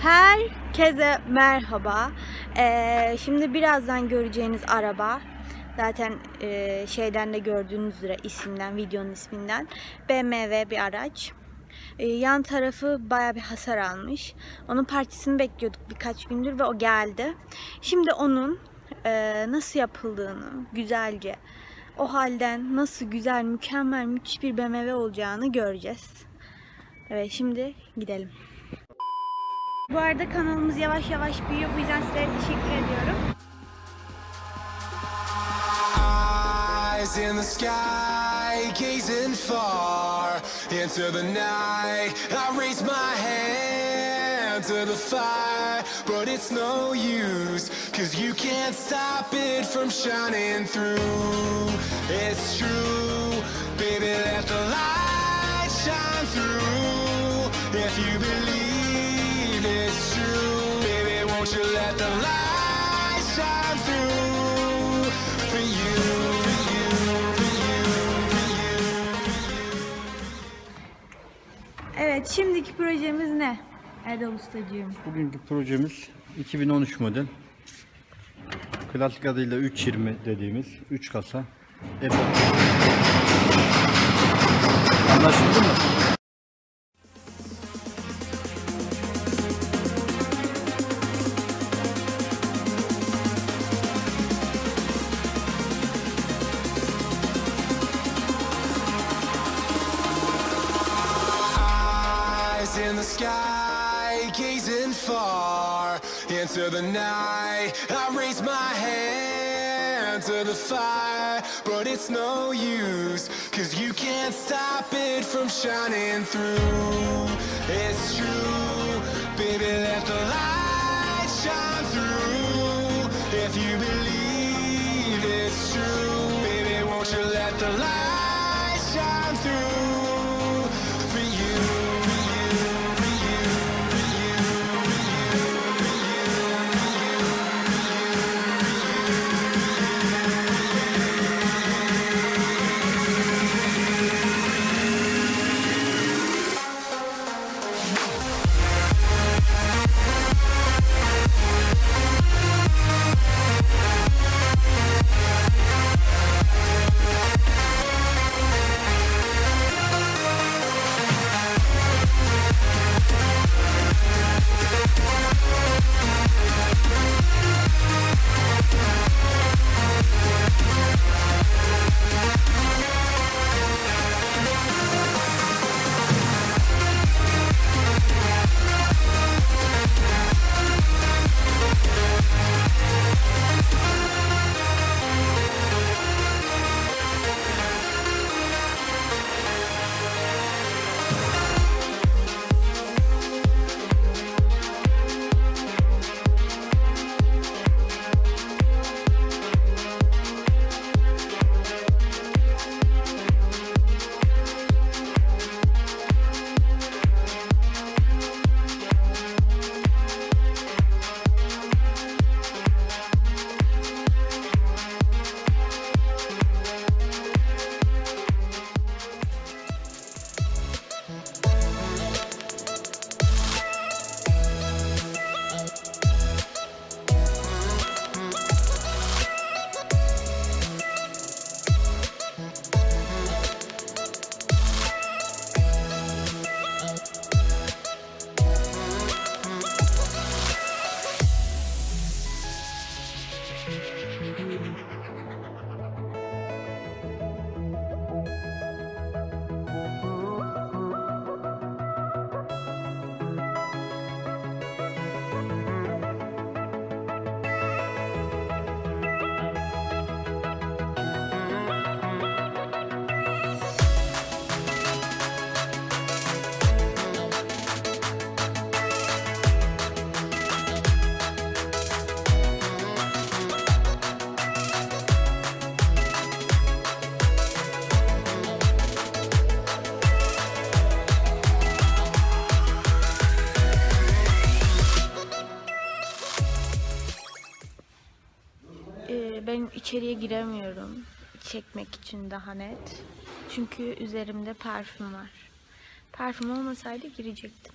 Herkese merhaba. Şimdi birazdan göreceğiniz araba zaten şeyden de gördüğünüz üzere isimden, videonun isminden BMW bir araç. Yan tarafı baya bir hasar almış. Onun parçasını bekliyorduk birkaç gündür ve o geldi. Şimdi onun nasıl yapıldığını güzelce, o halden nasıl güzel, mükemmel, müthiş bir BMW olacağını göreceğiz. Evet, şimdi gidelim. Bu arada kanalımız yavaş yavaş büyüyor. Bu yüzden sizlere teşekkür ediyorum. Eyes in the sky, gazing far into the night. I raise my hand to the fire, but it's no use, 'cause you can't stop it from shining through. It's true, baby, let the light shine through. If you believe it's true, baby, won't you let the light shine through for you, for you, for you, for you, for you. Evet, şimdiki projemiz ne Erdal Ustacığım? Bugünkü projemiz 2013 model. Klasik adıyla 320 dediğimiz 3 kasa ABONE. Anlaşıldı mı? In the sky, gazing far into the night. I raise my hand to the fire, but it's no use, 'cause you can't stop it from shining through. It's true, baby, let the light shine through. If you believe it's true, baby, won't you let the light shine through for you. Ben içeriye giremiyorum. Çekmek için daha net. Çünkü üzerimde parfüm var. Parfüm olmasaydı girecektim.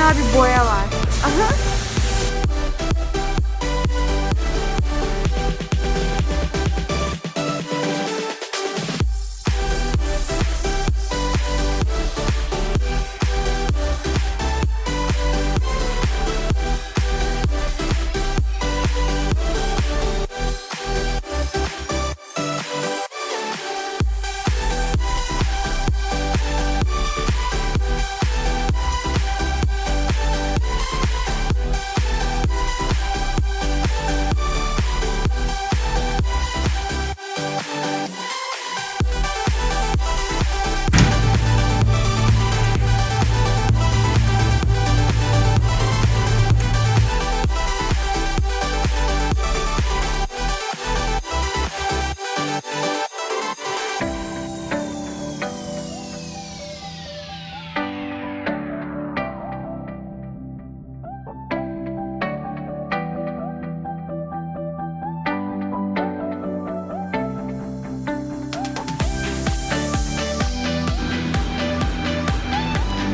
bayağı bir boya var. Aha.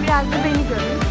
Biraz da beni görün.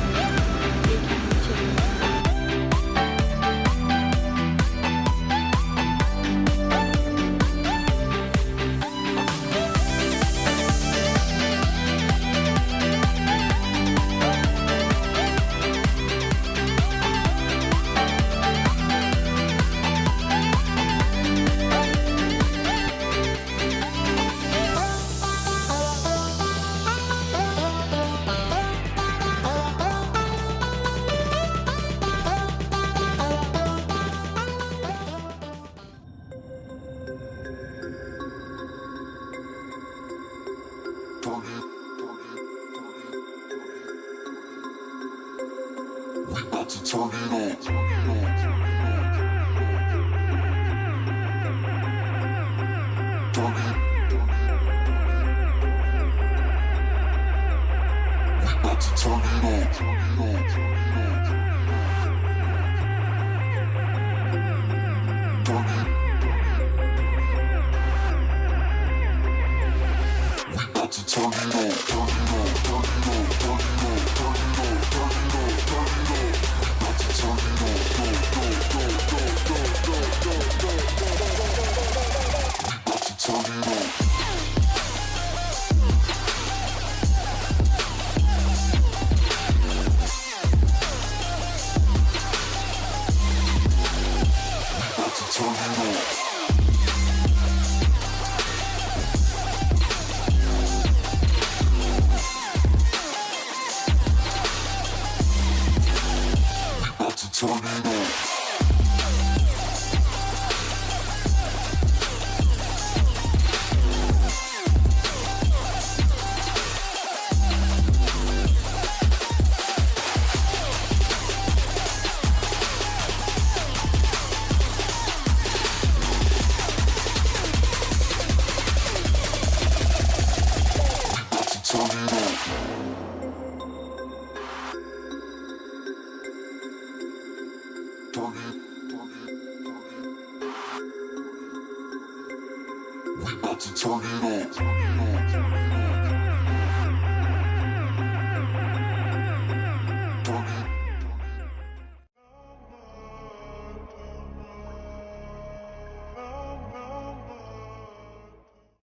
Turn it on.